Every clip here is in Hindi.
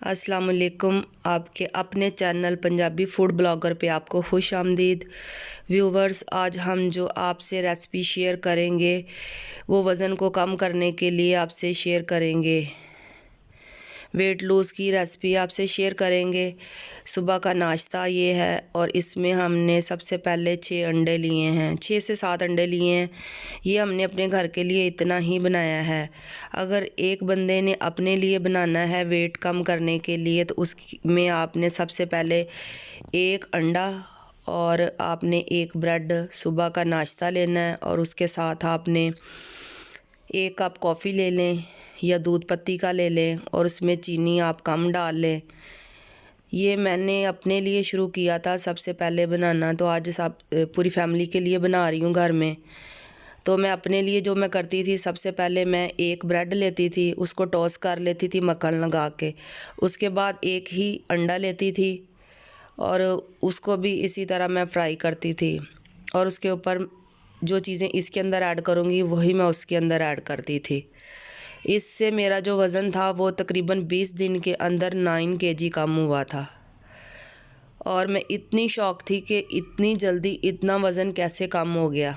अस्सलाम वालेकुम। आपके अपने चैनल पंजाबी फूड ब्लॉगर पे आपको खुश आमदीद। व्यूवर्स, आज हम जो आपसे रेसिपी शेयर करेंगे वो वज़न को कम करने के लिए आपसे शेयर करेंगे। वेट लूज़ की रेसिपी आपसे शेयर करेंगे। सुबह का नाश्ता ये है और इसमें हमने सबसे पहले 6 अंडे लिए हैं, 6 से 7 अंडे लिए हैं। ये हमने अपने घर के लिए इतना ही बनाया है। अगर एक बंदे ने अपने लिए बनाना है वेट कम करने के लिए तो उसमें आपने सबसे पहले एक अंडा और आपने एक ब्रेड सुबह का नाश्ता लेना है और उसके साथ आपने 1 कप कॉफ़ी ले लें या दूध पत्ती का ले लें और उसमें चीनी आप कम डाल लें। ये मैंने अपने लिए शुरू किया था सबसे पहले बनाना, तो आज सब पूरी फैमिली के लिए बना रही हूँ घर में। तो मैं अपने लिए जो मैं करती थी, सबसे पहले मैं एक ब्रेड लेती थी, उसको टॉस कर लेती थी मक्खन लगा के। उसके बाद एक ही अंडा लेती थी और उसको भी इसी तरह मैं फ्राई करती थी और उसके ऊपर जो चीज़ें इसके अंदर ऐड करूँगी वही मैं उसके अंदर ऐड करती थी। इससे मेरा जो वज़न था वो तकरीबन 20 दिन के अंदर 9 केजी कम हुआ था और मैं इतनी शॉक थी कि इतनी जल्दी इतना वज़न कैसे कम हो गया।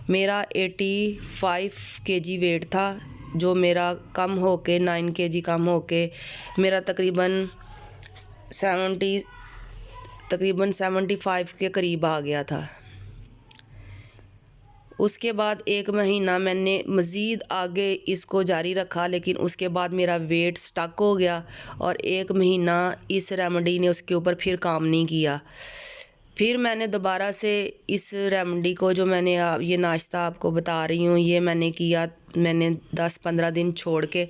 मेरा 85 केजी वेट था जो मेरा कम हो के 9 केजी कम हो के मेरा तकरीबन 75 के करीब आ गया था। उसके बाद 1 महीना मैंने मज़ीद आगे इसको जारी रखा, लेकिन उसके बाद मेरा वेट स्टक हो गया और 1 महीना इस रेमेडी ने उसके ऊपर फिर काम नहीं किया। फिर मैंने दोबारा से इस रेमेडी को, जो मैंने ये नाश्ता आपको बता रही हूँ, ये मैंने किया, मैंने 10-15 दिन छोड़ के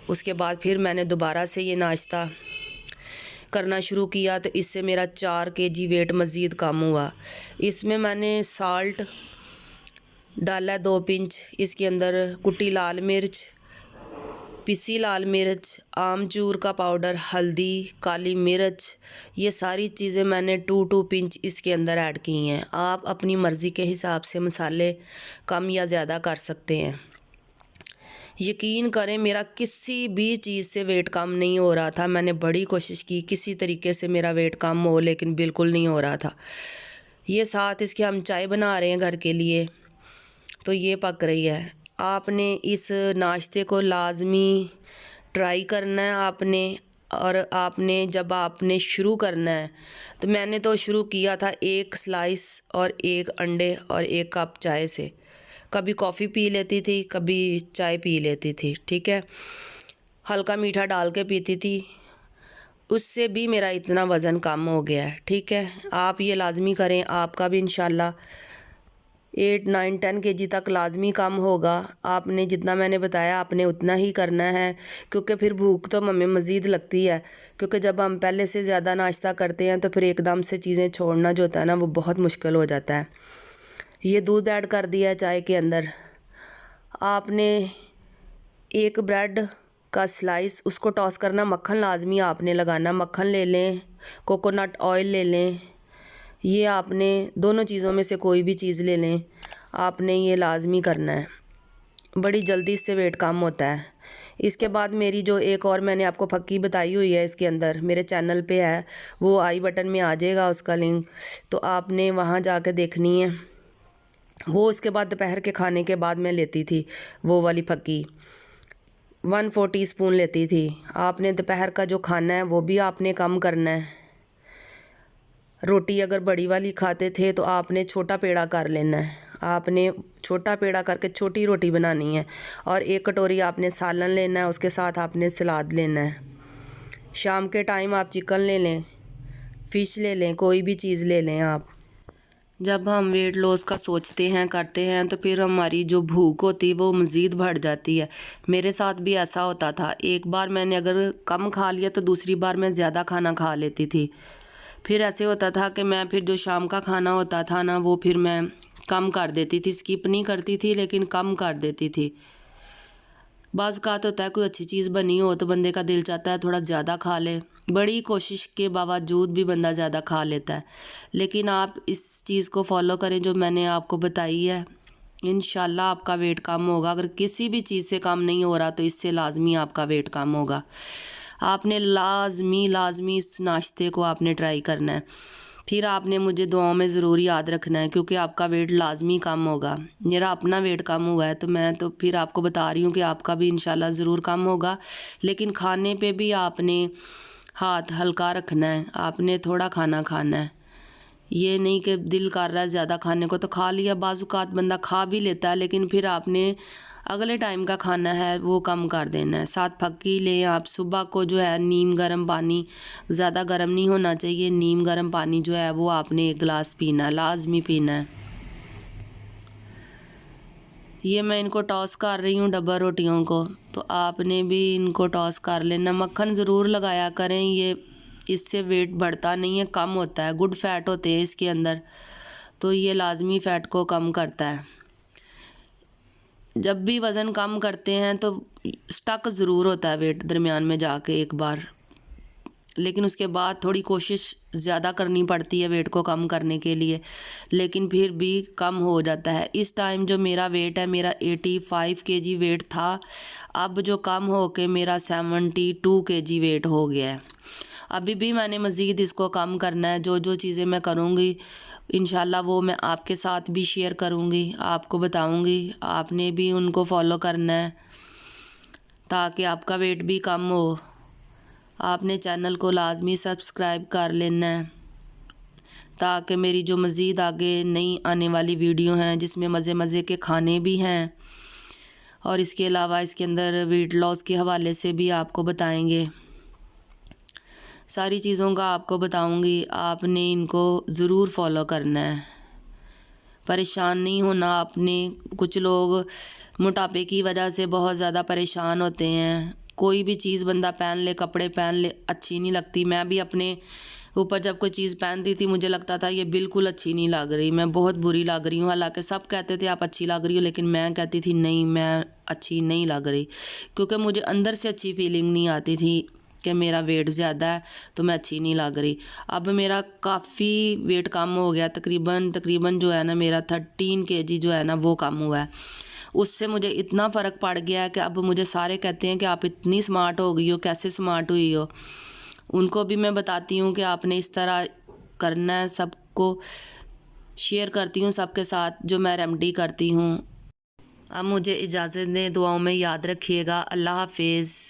उसके बाद फिर मैंने दोबारा से ये नाश्ता करना शुरू किया तो इससे मेरा 4 केजी वेट मज़ीद कम हुआ। इसमें मैंने साल्ट डाला 2 पिंच, इसके अंदर कुटी लाल मिर्च, पिसी लाल मिर्च, आमचूर का पाउडर, हल्दी, काली मिर्च, ये सारी चीज़ें मैंने 2 पिंच इसके अंदर ऐड की हैं। आप अपनी मर्ज़ी के हिसाब से मसाले कम या ज़्यादा कर सकते हैं। यकीन करें, मेरा किसी भी चीज़ से वेट कम नहीं हो रहा था। मैंने बड़ी कोशिश की किसी तरीके से मेरा वेट कम हो, लेकिन बिल्कुल नहीं हो रहा था। ये साथ इसके हम चाय बना रहे हैं घर के लिए, तो ये पक रही है। आपने इस नाश्ते को लाज़मी ट्राई करना है आपने, और आपने जब आपने शुरू करना है, तो मैंने तो शुरू किया था 1 स्लाइस और 1 अंडे और 1 कप चाय से। कभी कॉफ़ी पी लेती थी, कभी चाय पी लेती थी, ठीक है। हल्का मीठा डाल के पीती थी, उससे भी मेरा इतना वज़न कम हो गया है, ठीक है। आप ये लाज़मी करें, आपका भी इंशाल्लाह 8, 9, 10 केजी तक लाज़मी कम होगा। आपने जितना मैंने बताया आपने उतना ही करना है, क्योंकि फिर भूख तो हमें मज़ीद लगती है, क्योंकि जब हम पहले से ज़्यादा नाश्ता करते हैं तो फिर एकदम से चीज़ें छोड़ना जो होता है ना, वो बहुत मुश्किल हो जाता है। ये दूध ऐड कर दिया चाय के अंदर। आपने 1 ब्रेड का स्लाइस उसको टॉस करना, मक्खन लाज़मी आपने लगाना, मक्खन ले लें, कोकोनट ऑयल ले लें, ये आपने दोनों चीज़ों में से कोई भी चीज़ ले लें, आपने ये लाज़मी करना है। बड़ी जल्दी इससे वेट कम होता है। इसके बाद मेरी जो एक और मैंने आपको फक्की बताई हुई है, इसके अंदर मेरे चैनल पे है, वो आई बटन में आ जाएगा उसका लिंक, तो आपने वहाँ जाकर देखनी है। वो उसके बाद दोपहर के खाने के बाद मैं लेती थी वो वाली फक्की, 1-4 टीस्पून लेती थी। आपने दोपहर का जो खाना है वो भी आपने कम करना है। रोटी अगर बड़ी वाली खाते थे तो आपने छोटा पेड़ा कर लेना है। आपने छोटा पेड़ा करके छोटी रोटी बनानी है और 1 कटोरी आपने सालन लेना है, उसके साथ आपने सलाद लेना है। शाम के टाइम आप चिकन ले लें, फ़िश ले लें, कोई भी चीज़ ले लें आप। जब हम वेट लॉस का सोचते हैं, करते हैं, तो फिर हमारी जो भूख होती है वो मज़ीद बढ़ जाती है। मेरे साथ भी ऐसा होता था। एक बार मैंने अगर कम खा लिया तो दूसरी बार मैं ज़्यादा खाना खा लेती थी। फिर ऐसे होता था कि मैं फिर जो शाम का खाना होता था ना, वो फिर मैं कम कर देती थी, स्किप नहीं करती थी लेकिन कम कर देती थी। बाज़ औक़ात होता है कोई अच्छी चीज़ बनी हो तो बंदे का दिल चाहता है थोड़ा ज़्यादा खा ले, बड़ी कोशिश के बावजूद भी बंदा ज़्यादा खा लेता है। लेकिन आप इस चीज़ को फॉलो करें जो मैंने आपको बताई है, इंशाल्लाह आपका वेट कम होगा। अगर किसी भी चीज़ से कम नहीं हो रहा तो इससे लाज़मी आपका वेट कम होगा। आपने लाजमी इस नाश्ते को आपने ट्राई करना है। फिर आपने मुझे दुआओं में ज़रूर याद रखना है, क्योंकि आपका वेट लाजमी कम होगा। मेरा अपना वेट कम हुआ है तो मैं तो फिर आपको बता रही हूँ कि आपका भी इंशाल्लाह ज़रूर कम होगा। लेकिन खाने पे भी आपने हाथ हल्का रखना है, आपने थोड़ा खाना खाना है। ये नहीं कि दिल कर रहा है ज़्यादा खाने को तो खा लिया, बाज़-औक़ात बंदा खा भी लेता है, लेकिन फिर आपने अगले टाइम का खाना है वो कम कर देना है। साथ फक्की लें आप। सुबह को जो है नीम गर्म पानी, ज़्यादा गर्म नहीं होना चाहिए, नीम गर्म पानी जो है वो आपने 1 गिलास पीना है, लाजमी पीना है। ये मैं इनको टॉस कर रही हूँ डब्बा रोटियों को, तो आपने भी इनको टॉस कर लेना। मक्खन ज़रूर लगाया करें, ये इससे वेट बढ़ता नहीं है, कम होता है। गुड फैट होते हैं इसके अंदर, तो ये लाजमी फ़ैट को कम करता है। जब भी वज़न कम करते हैं तो स्टक ज़रूर होता है वेट दरमियान में जाके एक बार, लेकिन उसके बाद थोड़ी कोशिश ज़्यादा करनी पड़ती है वेट को कम करने के लिए, लेकिन फिर भी कम हो जाता है। इस टाइम जो मेरा वेट है, मेरा 85 केजी वेट था, अब जो कम हो के मेरा 72 केजी वेट हो गया है। अभी भी मैंने मज़ीद इसको कम करना है। जो जो चीज़ें मैं करूँगी इंशाल्लाह वो मैं आपके साथ भी शेयर करूँगी, आपको बताऊँगी। आपने भी उनको फॉलो करना है ताकि आपका वेट भी कम हो। आपने चैनल को लाजमी सब्सक्राइब कर लेना है ताकि मेरी जो मज़ीद आगे नई आने वाली वीडियो हैं जिसमें मज़े के खाने भी हैं, और इसके अलावा इसके अंदर वेट लॉस के हवाले से भी आपको बताएंगे। सारी चीज़ों का आपको बताऊंगी, आपने इनको ज़रूर फॉलो करना है। परेशान नहीं होना आपने। कुछ लोग मोटापे की वजह से बहुत ज़्यादा परेशान होते हैं। कोई भी चीज़ बंदा पहन ले, कपड़े पहन ले, अच्छी नहीं लगती। मैं भी अपने ऊपर जब कोई चीज़ पहनती थी मुझे लगता था ये बिल्कुल अच्छी नहीं लग रही, मैं बहुत बुरी लग रही हूँ। हालांकि सब कहते थे आप अच्छी लग रही हो, लेकिन मैं कहती थी नहीं, मैं अच्छी नहीं लग रही, क्योंकि मुझे अंदर से अच्छी फीलिंग नहीं आती थी कि मेरा वेट ज़्यादा है तो मैं अच्छी नहीं लग रही। अब मेरा काफ़ी वेट कम हो गया, तकरीबन जो है ना मेरा 13 केजी जो है ना वो कम हुआ है। उससे मुझे इतना फ़र्क पड़ गया है कि अब मुझे सारे कहते हैं कि आप इतनी स्मार्ट हो गई हो, कैसे स्मार्ट हुई हो। उनको भी मैं बताती हूँ कि आपने इस तरह करना है, सबको शेयर करती हूँ सबके साथ जो मैं रेमेडी करती हूँ। अब मुझे इजाज़त दें, दुआओं में याद रखिएगा। अल्लाह हाफिज़।